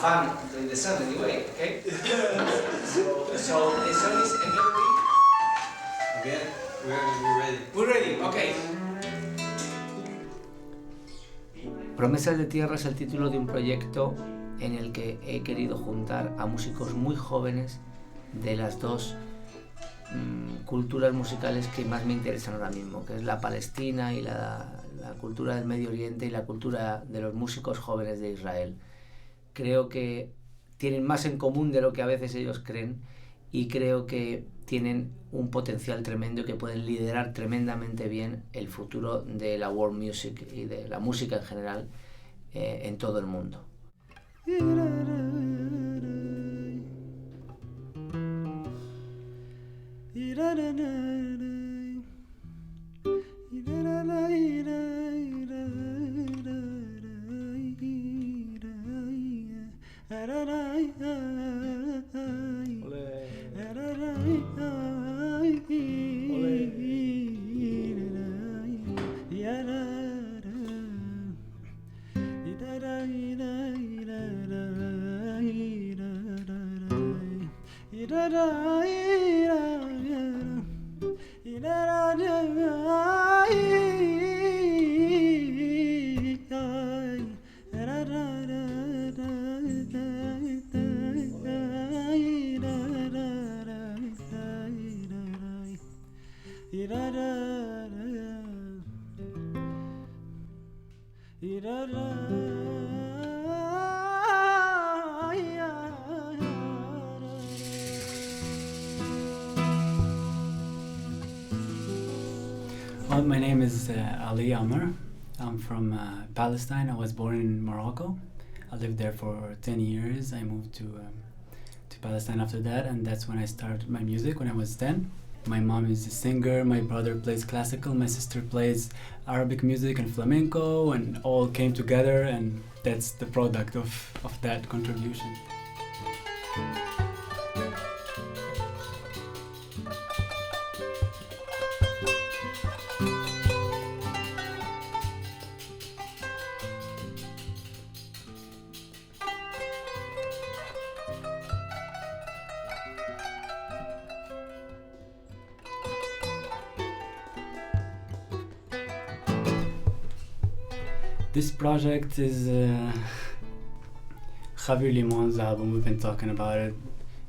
fun in the sun anyway, okay? so the sun is again we... Again, we're ready. We're ready, okay. Promesas de Tierra es el título de un proyecto en el que he querido juntar a músicos muy jóvenes de las dos culturas musicales que más me interesan ahora mismo, que es la palestina y la cultura del Medio Oriente y la cultura de los músicos jóvenes de Israel. Creo que tienen más en común de lo que a veces ellos creen y creo que tienen un potencial tremendo y que pueden liderar tremendamente bien el futuro de la world music y de la música en general en todo el mundo. Well, my name is Ali Amr. I'm from Palestine. I was born in Morocco. I lived there for 10 years. I moved to Palestine after that, and that's when I started my music when I was 10. My mom is a singer, my brother plays classical, my sister plays Arabic music and flamenco, and all came together, and that's the product of that contribution. This project is Javier Limon's album. We've been talking about it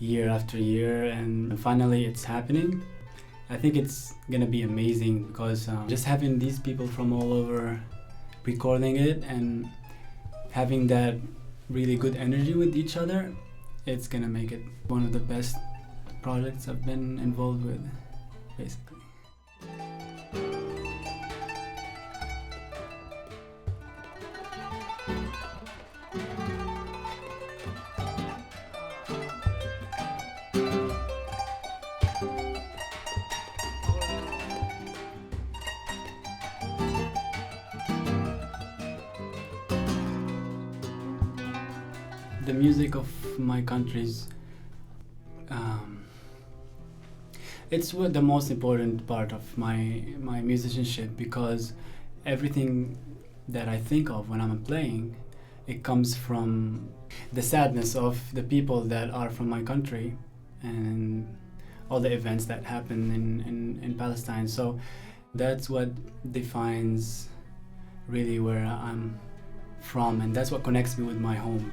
year after year, and finally it's happening. I think it's gonna be amazing because just having these people from all over recording it and having that really good energy with each other, it's gonna make it one of the best projects I've been involved with, basically. The music of my country's it's the most important part of my musicianship, because everything that I think of when I'm playing, it comes from the sadness of the people that are from my country and all the events that happen in Palestine. So that's what defines really where I'm from, and that's what connects me with my home.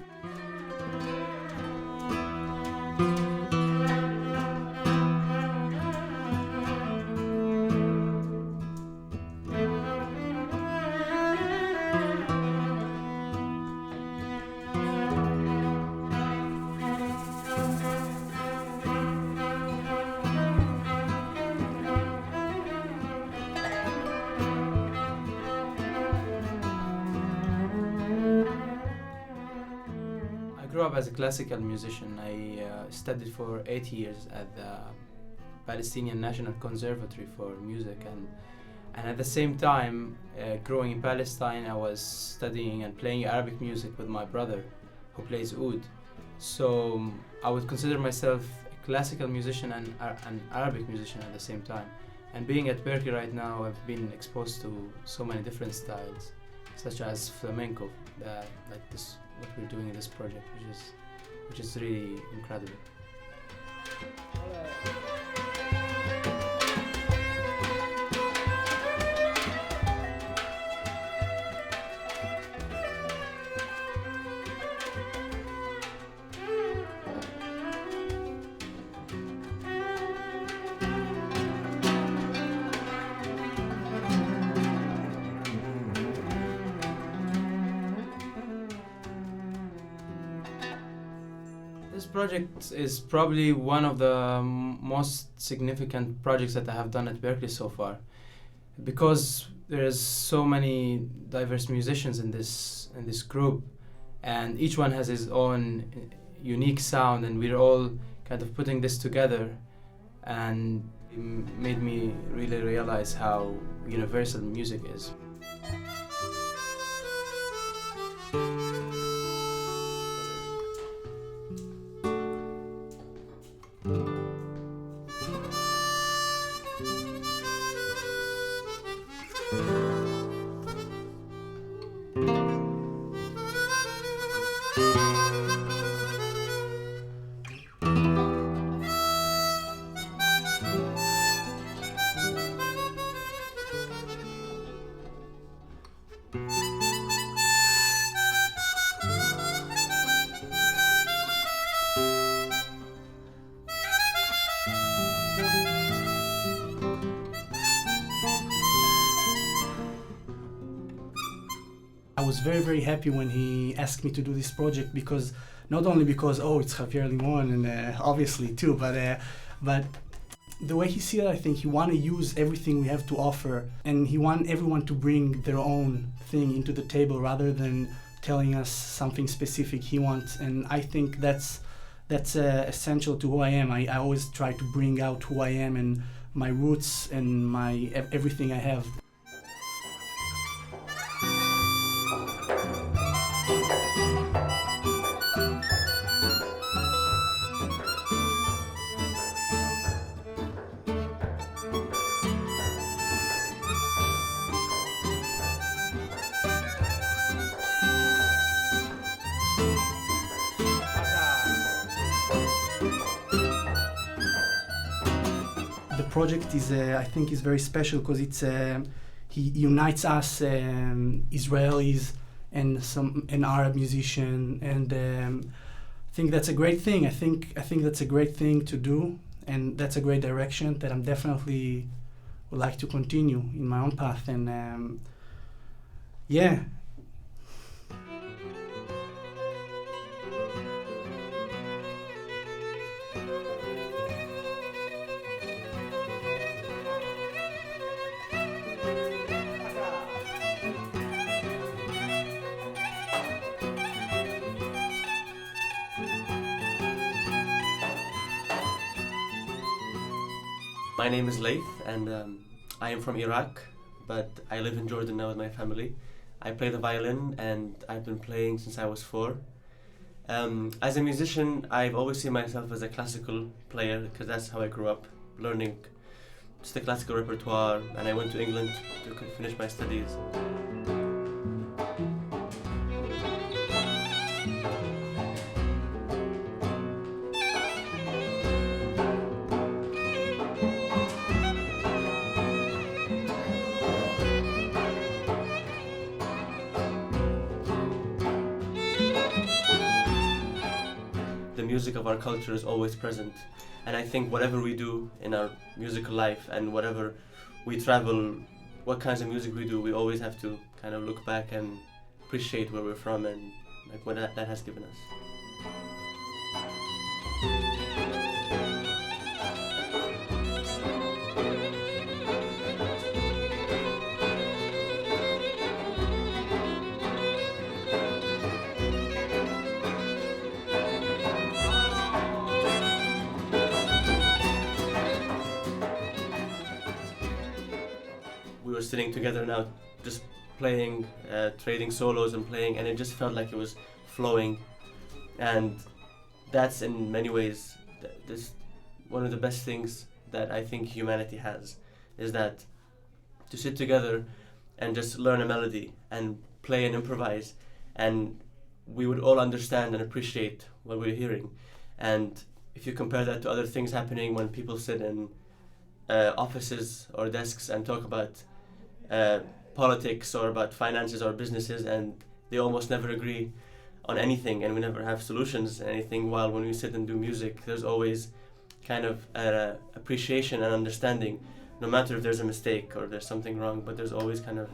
I grew up as a classical musician. I studied for 8 years at the Palestinian National Conservatory for Music, and at the same time, growing in Palestine, I was studying and playing Arabic music with my brother, who plays oud. So I would consider myself a classical musician and an Arabic musician at the same time. And being at Berkeley right now, I've been exposed to so many different styles, such as flamenco, like this what we're doing in this project, which is really incredible. This project is probably one of the most significant projects that I have done at Berkeley so far, because there's so many diverse musicians in this group, and each one has his own unique sound, and we're all kind of putting this together, and it made me really realize how universal music is. I was very, very happy when he asked me to do this project, because not only because, oh, it's Javier Limón, and obviously too, but the way he sees it, I think he want to use everything we have to offer, and he want everyone to bring their own thing into the table rather than telling us something specific he wants. And I think that's essential to who I am. I always try to bring out who I am and my roots and my everything I have. The project is, I think, is very special because he unites us Israelis and an Arab musician, and I think that's a great thing. I think that's a great thing to do, and that's a great direction that I'm definitely would like to continue in my own path. And yeah. My name is Laith, and I am from Iraq, but I live in Jordan now with my family. I play the violin, and I've been playing since I was 4. As a musician, I've always seen myself as a classical player, because that's how I grew up, learning just the classical repertoire, and I went to England to finish my studies. The music of our culture is always present, and I think whatever we do in our musical life and whatever we travel, what kinds of music we do, we always have to kind of look back and appreciate where we're from and like what that has given us. We were sitting together now, just playing, trading solos and playing, and it just felt like it was flowing. And that's in many ways this one of the best things that I think humanity has, is that to sit together and just learn a melody and play and improvise and we would all understand and appreciate what we're hearing. And if you compare that to other things happening when people sit in offices or desks and talk about politics or about finances or businesses, and they almost never agree on anything, and we never have solutions and anything, while when we sit and do music, there's always kind of appreciation and understanding, no matter if there's a mistake or there's something wrong, but there's always kind of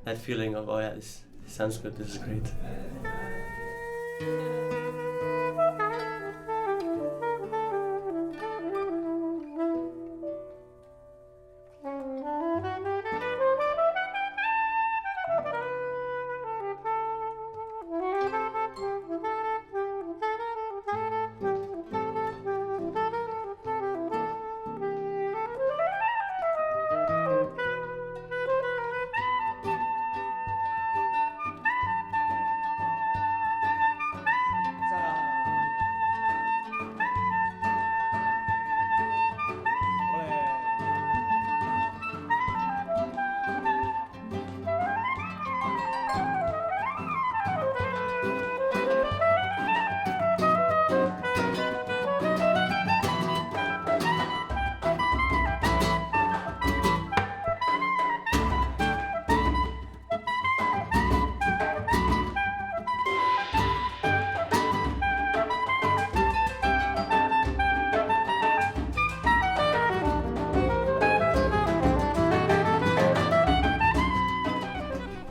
that feeling of, oh yeah, this sounds good, this is great.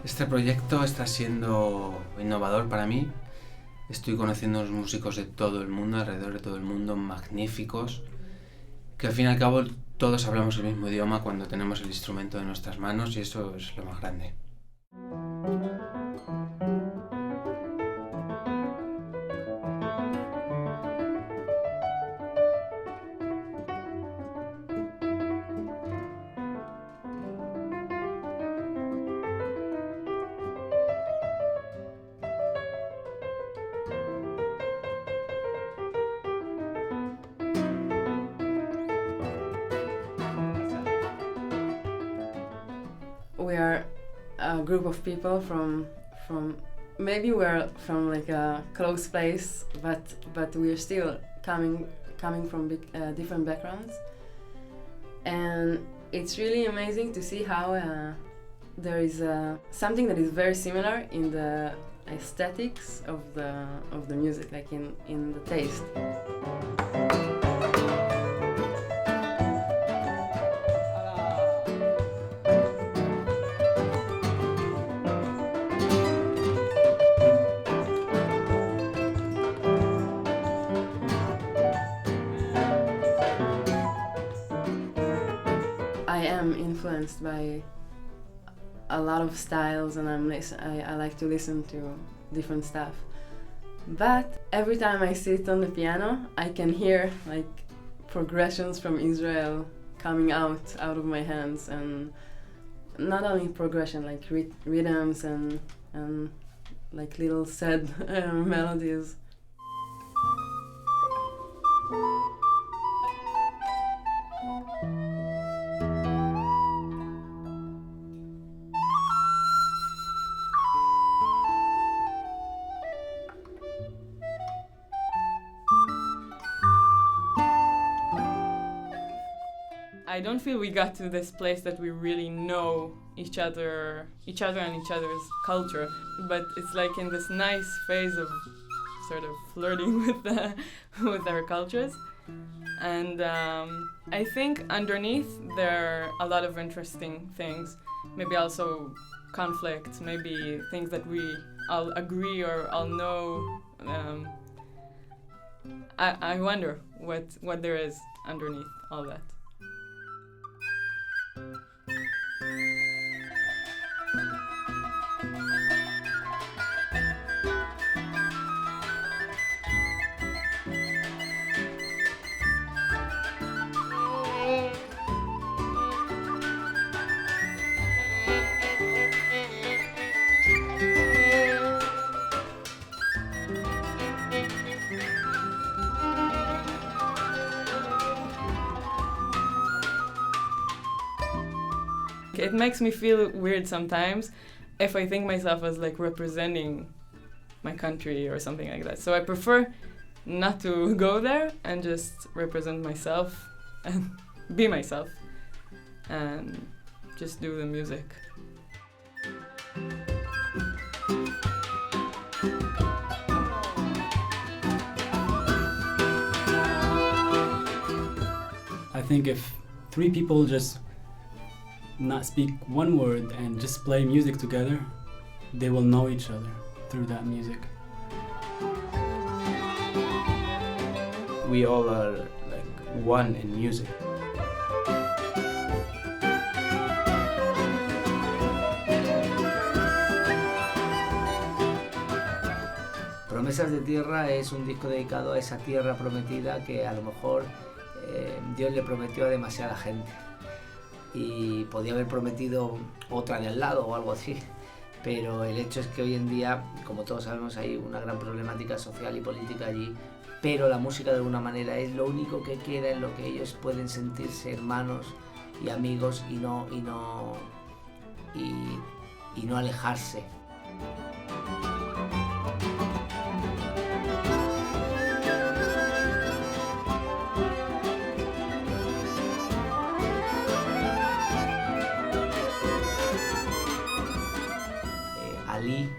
Este proyecto está siendo innovador para mí. Estoy conociendo unos músicos de todo el mundo, alrededor de todo el mundo, magníficos, que al fin y al cabo todos hablamos el mismo idioma cuando tenemos el instrumento en nuestras manos, y eso es lo más grande. We are a group of people from maybe we're from like a close place, but we're still coming from different backgrounds, and it's really amazing to see how there is something that is very similar in the aesthetics of the music, like in the taste. I am influenced by a lot of styles, and I like to listen to different stuff. But every time I sit on the piano, I can hear like progressions from Israel coming out of my hands, and not only progression, like rhythms and like little sad melodies. I don't feel we got to this place that we really know each other and each other's culture, but it's like in this nice phase of sort of flirting with our cultures. And I think underneath there are a lot of interesting things, maybe also conflicts, maybe things that we all agree or all know. I wonder what there is underneath all that. It makes me feel weird sometimes if I think myself as like representing my country or something like that. So I prefer not to go there and just represent myself and be myself and just do the music. I think if 3 people just not speak one word and just play music together, they will know each other through that music. We all are like one in music. Promesas de Tierra es un disco dedicado a esa tierra prometida que a lo mejor Dios le prometió a demasiada gente y podía haber prometido otra de al lado o algo así, pero el hecho es que hoy en día, como todos sabemos, hay una gran problemática social y política allí, pero la música de alguna manera es lo único que queda en lo que ellos pueden sentirse hermanos y amigos y no alejarse. Ali,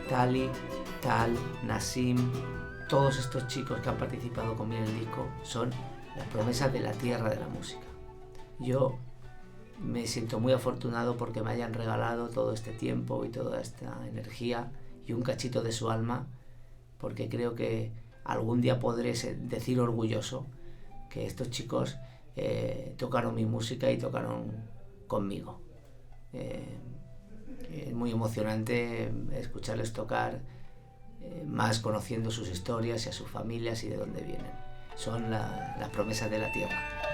Tali, Tal, Nassim, todos estos chicos que han participado conmigo en el disco son las promesas de la tierra de la música. Yo me siento muy afortunado porque me hayan regalado todo este tiempo y toda esta energía y un cachito de su alma, porque creo que algún día podré decir orgulloso que estos chicos tocaron mi música y tocaron conmigo. Es muy emocionante escucharles tocar, más conociendo sus historias y a sus familias y de dónde vienen. Son las promesas de la tierra.